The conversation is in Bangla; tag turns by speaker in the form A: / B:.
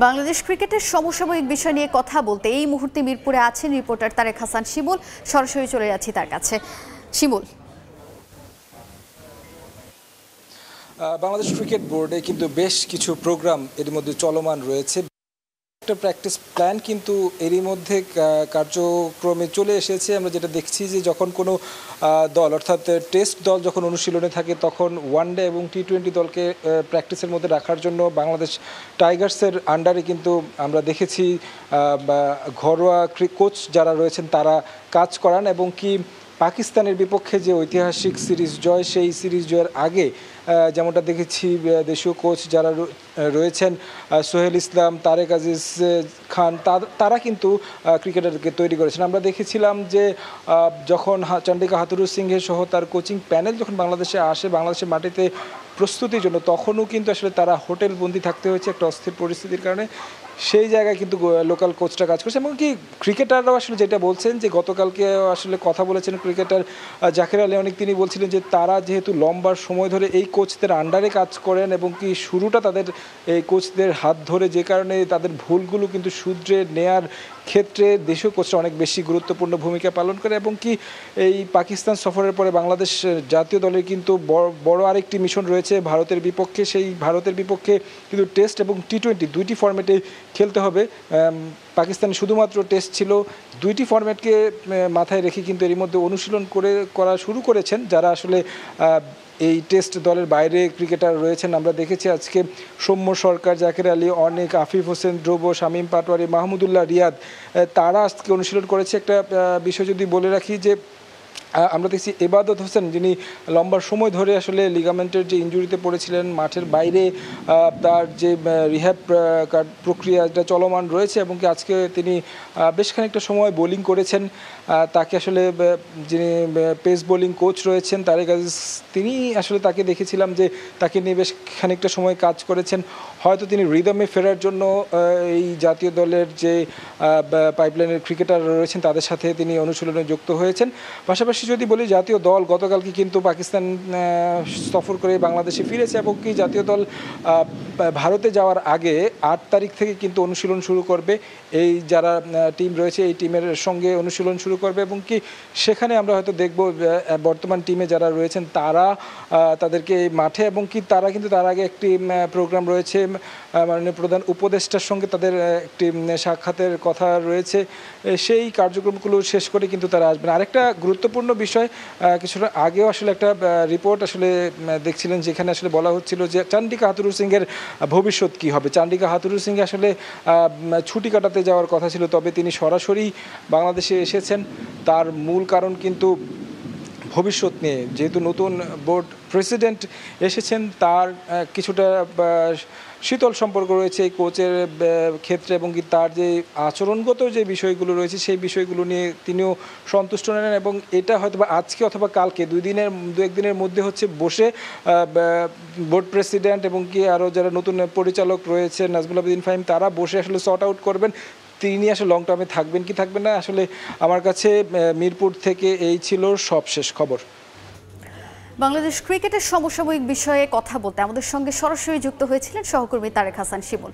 A: বাংলাদেশ ক্রিকেটের সমসাময়িক বিষয় নিয়ে কথা বলতে এই মুহূর্তে মিরপুরে আছেন রিপোর্টার তারেক হাসান শিমুল। সরাসরি চলে যাচ্ছি তার কাছে। শিমুল,
B: বাংলাদেশ ক্রিকেট বোর্ডে কিন্তু বেশ কিছু প্রোগ্রাম এর মধ্যে চলমান রয়েছে। একটা প্র্যাকটিস প্ল্যান কিন্তু এরই মধ্যে কার্যক্রমে চলে এসেছে। আমরা যেটা দেখছি যে যখন কোনো দল অর্থাৎ টেস্ট দল যখন অনুশীলনে থাকে তখন ওয়ানডে এবং টি-20 দলকে প্র্যাকটিসের মধ্যে রাখার জন্য বাংলাদেশ টাইগার্সের আন্ডারে কিন্তু আমরা দেখেছি ঘরোয়া কোচ যারা রয়েছেন তারা কাজ করান এবং কি পাকিস্তানের বিপক্ষে যে ঐতিহাসিক সিরিজ জয়, সেই সিরিজ জয়ের আগে যেমনটা দেখেছি দেশীয় কোচ যারা রয়েছেন সোহেল ইসলাম, তারেক আজিজ খান, তারা কিন্তু ক্রিকেটারকে তৈরি করেছেন। আমরা দেখেছিলাম যে যখন চন্ডিকা হাথুরু সিংহে সহ তার কোচিং প্যানেল যখন বাংলাদেশে আসে, বাংলাদেশের মাটিতে প্রস্তুতির জন্য, তখনও কিন্তু আসলে তারা হোটেল বন্দি থাকতে হয়েছে একটা অস্থির পরিস্থিতির কারণে। সেই জায়গায় কিন্তু লোকাল কোচটা কাজ করছে এবং কি ক্রিকেটাররাও আসলে যেটা বলছেন যে গতকালকে আসলে কথা বলেছেন ক্রিকেটার জাকির আলী অনেক, তিনি বলছিলেন যে তারা যেহেতু লম্বা সময় ধরে এই কোচদের আন্ডারে কাজ করেন এবং কি শুরুটা তাদের এই কোচদের হাত ধরে, যে কারণে তাদের ভুলগুলো কিন্তু শুধরে নেয়ার ক্ষেত্রে দেশীয় কোচরা অনেক বেশি গুরুত্বপূর্ণ ভূমিকা পালন করে এবং কি এই পাকিস্তান সফরের পরে বাংলাদেশ জাতীয় দলের কিন্তু বড় আরেকটি মিশন রয়েছে ভারতের বিপক্ষে। সেই ভারতের বিপক্ষে কিন্তু টেস্ট এবং টি-20 দুইটি ফরম্যাটে খেলতে হবে। পাকিস্তানে শুধুমাত্র টেস্ট ছিল। দুইটি ফরম্যাটকে মাথায় রেখে কিন্তু এর মধ্যে অনুশীলন করা শুরু করেছেন যারা আসলে এই টেস্ট দলের বাইরে ক্রিকেটার রয়েছেন। আমরা দেখেছি আজকে সৌম্য সরকার, জাকির আলী, অনেক, আফিফ হোসেন, ধ্রুব, শামীম পাটোয়ারি, মাহমুদুল্লাহ রিয়াদ, তারা আজকে অনুশীলন করেছে। একটা বিষয় যদি বলে রাখি যে আমরা দেখছি এবাদত হোসেন, যিনি লম্বা সময় ধরে আসলে লিগামেন্টের যে ইনজুরিতে পড়েছিলেন, মাঠের বাইরে তার যে রিহ্যাব প্রক্রিয়াটা চলমান রয়েছে এবং কি আজকে তিনি বেশ খানিকটা সময় বোলিং করেছেন। তাকে আসলে যিনি পেস বোলিং কোচ রয়েছেন তারেক আজিজ, তিনি আসলে তাকে দেখেছিলাম যে তাকে নিয়ে বেশ খানিকটা সময় কাজ করেছেন। হয়তো তিনি রিদমে ফেরার জন্য এই জাতীয় দলের যে পাইপলাইনের ক্রিকেটার রয়েছেন তাদের সাথে তিনি অনুশীলনে যুক্ত হয়েছেন। পাশাপাশি যদি বলি জাতীয় দল গতকালকে কিন্তু পাকিস্তান সফর করে বাংলাদেশে ফিরেছে এবং কি জাতীয় দল ভারতে যাওয়ার আগে 8 তারিখ থেকে কিন্তু অনুশীলন শুরু করবে। এই যারা টিম রয়েছে এই টিমের সঙ্গে অনুশীলন শুরু করবে এবং কি সেখানে আমরা হয়তো দেখব বর্তমান টিমে যারা রয়েছেন তারা তাদেরকে মাঠে এবং কি তারা কিন্তু তার আগে একটি প্রোগ্রাম রয়েছে মাননীয় প্রধান উপদেষ্টার সঙ্গে তাদের একটি সাক্ষাতের কথা রয়েছে। সেই কার্যক্রমগুলো শেষ করে কিন্তু তারা আসবেন। আরেকটা গুরুত্বপূর্ণ বিষয়, কিছুটা আগেও আসলে একটা রিপোর্ট আসলে দেখছিলেন যেখানে আসলে বলা হচ্ছিল যে চন্ডিকা হাথুরু সিংয়ের ভবিষ্যৎ কী হবে। চন্ডিকা হাথুরু সিং আসলে ছুটি কাটাতে যাওয়ার কথা ছিল, তবে তিনি সরাসরি বাংলাদেশে এসেছেন। তার মূল কারণ কিন্তু ভবিষ্যৎ নিয়ে, যেহেতু নতুন বোর্ড প্রেসিডেন্ট এসেছেন, তার কিছুটা শীতল সম্পর্ক রয়েছে এই কোচের ক্ষেত্রে এবং কি তার যে আচরণগত যে বিষয়গুলো রয়েছে সেই বিষয়গুলো নিয়ে তিনিও সন্তুষ্ট নেন এবং এটা হয়তো বা আজকে অথবা কালকে দু একদিনের মধ্যে হচ্ছে বসে বোর্ড প্রেসিডেন্ট এবং কি আরও যারা নতুন পরিচালক রয়েছে নাজমুল আবেদিন ফাহিম, তারা বসে আসলে সর্ট আউট করবেন তিনি আসলে লং টার্মে থাকবেন কি থাকবেন না। আসলে আমার কাছে মিরপুর থেকে এই ছিল সবশেষ খবর।
A: বাংলাদেশ ক্রিকেটের সমসাময়িক বিষয়ে কথা বলতে আমাদের সঙ্গে সরাসরি যুক্ত হয়েছিলেন সহকর্মী তারেক হাসান শিমুল।